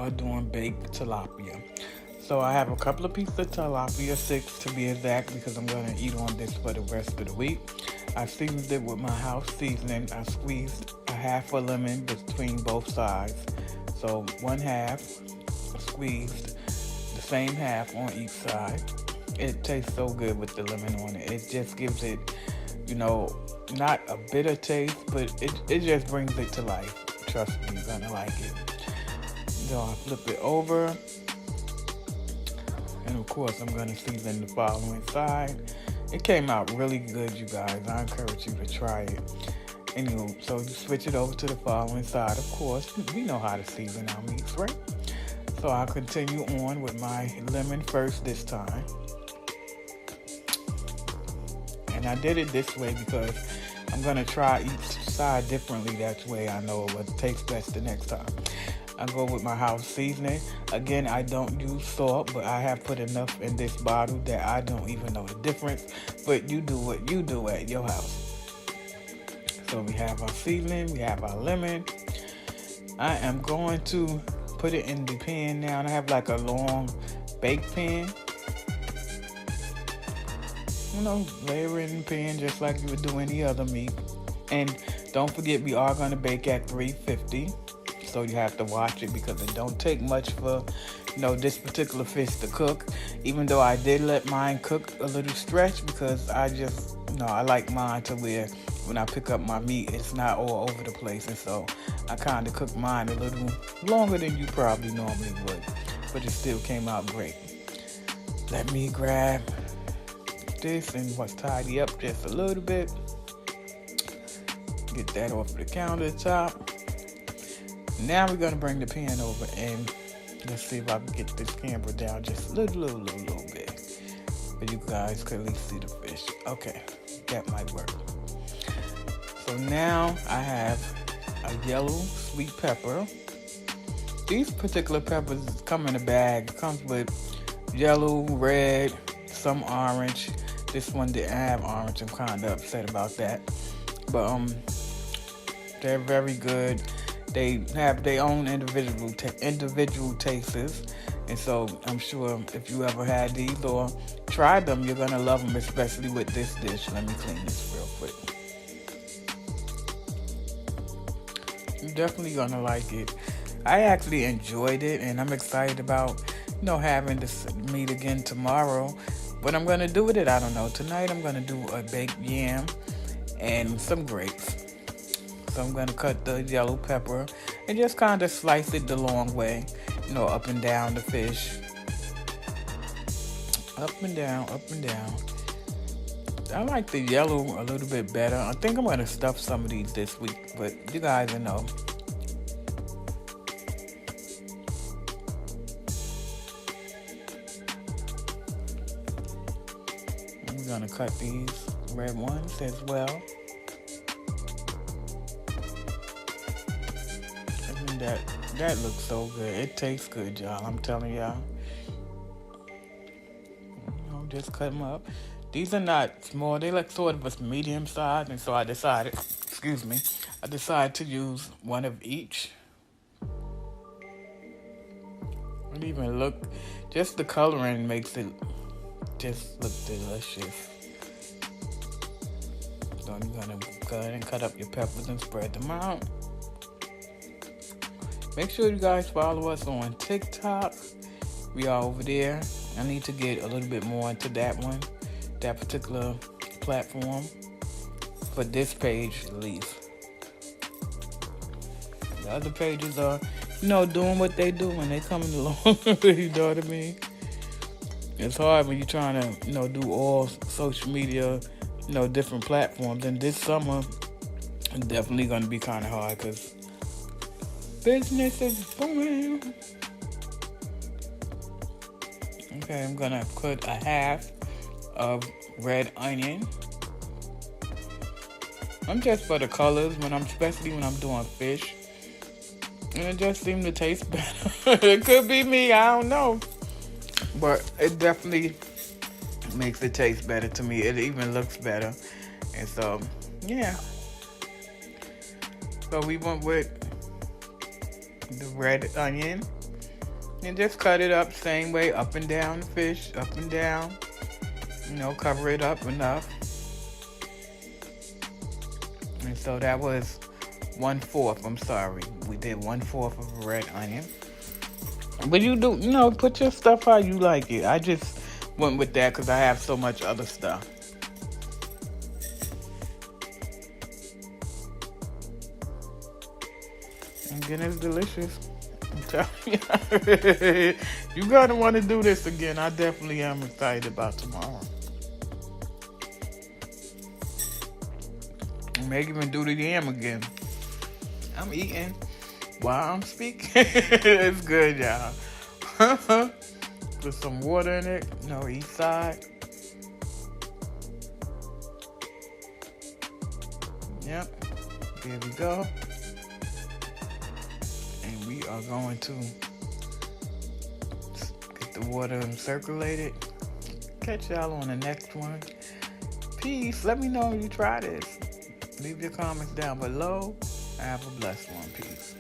are doing baked tilapia. So I have a couple of pieces of tilapia, 6 to be exact, because I'm going to eat on this for the rest of the week. I seasoned it with my house seasoning. I squeezed a half a lemon between both sides. So one half squeezed, the same half on each side. It tastes so good with the lemon on it. It just gives it, you know, not a bitter taste, but it just brings it to life. Trust me, you're gonna like it. So I flip it over, and of course I'm gonna season the following side. It came out really good, you guys. I encourage you to try it. Anyway, so you switch it over to the following side. Of course, we know how to season our meats, right? So I'll continue on with my lemon first this time. And I did it this way because I'm going to try each side differently. That way I know what tastes best the next time. I go with my house seasoning. Again, I don't use salt, but I have put enough in this bottle that I don't even know the difference. But you do what you do at your house. So we have our seasoning, we have our lemon. I am going to put it in the pan now. And I have like a long bake pan. You know, layer it in the pan just like you would do any other meat. And don't forget, we are going to bake at 350. So you have to watch it because it don't take much for, this particular fish to cook. Even though I did let mine cook a little stretch because I just, I like mine to where when I pick up my meat, it's not all over the place. And so I kind of cooked mine a little longer than you probably normally would. But it still came out great. Let me grab this and tidy up just a little bit. Get that off the countertop. Now we're gonna bring the pan over and let's see if I can get this camera down just a little bit. But you guys could at least see the fish. Okay, that might work. So now I have a yellow sweet pepper. These particular peppers come in a bag. It comes with yellow, red, some orange. This one didn't have orange. I'm kind of upset about that. But they're very good. They have their own individual tastes. And so I'm sure if you ever had these or tried them, you're going to love them, especially with this dish. Let me clean this real quick. You're definitely going to like it. I actually enjoyed it, and I'm excited about, having this meat again tomorrow. What I'm going to do with it, I don't know. Tonight I'm going to do a baked yam and some grapes. So I'm going to cut the yellow pepper and just kind of slice it the long way, up and down the fish. Up and down, up and down. I like the yellow a little bit better. I think I'm going to stuff some of these this week, but you guys will know. I'm going to cut these red ones as well. That looks so good. It tastes good, y'all. I'm telling y'all. Just cut them up. These are not small. They like sort of a medium size, and so I decided to use one of each. And even look, just the coloring makes it just look delicious. So I'm gonna go ahead and cut up your peppers and spread them out. Make sure you guys follow us on TikTok. We are over there. I need to get a little bit more into that particular platform. For this page, at least. The other pages are, doing what they do when they coming along. You know what I mean? It's hard when you're trying to, do all social media, different platforms. And this summer, it's definitely going to be kind of hard because business is booming. Okay, I'm gonna put a half of red onion. I'm just for the colors especially when I'm doing fish. And it just seemed to taste better. It could be me, I don't know. But it definitely makes it taste better to me. It even looks better. And so, yeah. So we went with the red onion. And just cut it up same way, up and down the fish, up and down. You know, cover it up enough. And so that was 1/4. I'm sorry. We did 1/4 of a red onion. But you do, you know, put your stuff how you like it. I just went with that because I have so much other stuff. And again, it's delicious. I'm telling you. You're going to want to do this again. I definitely am excited about tomorrow. I may even do the yam again. I'm eating while I'm speaking. It's good, y'all. Put some water in it. No, east side. Yep. There we go. And we are going to get the water circulated. Catch y'all on the next one. Peace. Let me know if you try this. Leave your comments down below. Have a blessed one. Peace.